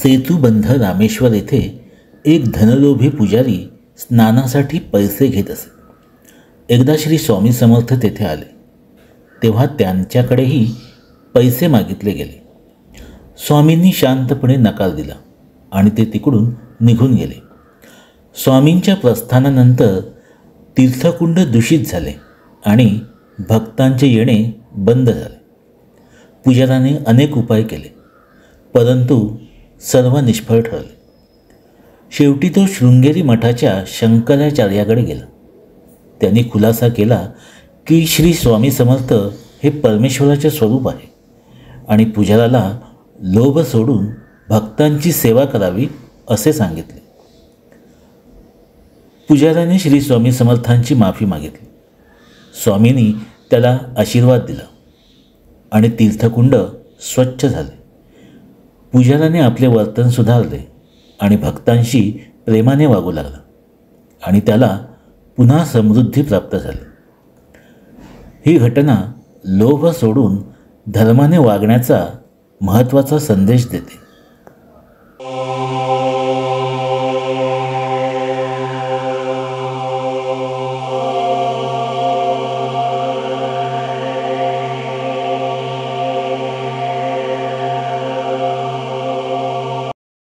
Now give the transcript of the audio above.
सेतुबंध रामेश्वर येथे एक धनलोभी पुजारी स्नानासाठी पैसे घेत असे. एकदा श्री स्वामी समर्थ तेथे आले तेव्हा त्यांच्याकडेही पैसे मागितले गेले. स्वामींनी शांतपणे नकार दिला आणि ते तिकडून निघून गेले. स्वामींच्या प्रस्थानानंतर तीर्थकुंड दूषित झाले आणि भक्तांचे येणे बंद झाले. पुजाराने अनेक उपाय केले, परंतु सर्व निष्फळ ठरले. शेवटी तो शृंगेरी मठाच्या शंकराचार्याकडे गेला. त्यांनी खुलासा केला की श्री स्वामी समर्थ हे परमेश्वराचे स्वरूप आहे आणि पुजाराला लोभ सोडून भक्तांची सेवा करावी असे सांगितले. पुजाराने श्री स्वामी समर्थांची माफी मागितली. स्वामींनी त्याला आशीर्वाद दिला आणि तीर्थकुंड स्वच्छ झाले. पुजाराने आपले वर्तन सुधारले आणि भक्तांशी प्रेमाने वागू लागला आणि त्याला पुन्हा समृद्धी प्राप्त झाली. ही घटना लोभ सोडून धर्माने वागण्याचा महत्त्वाचा संदेश देते.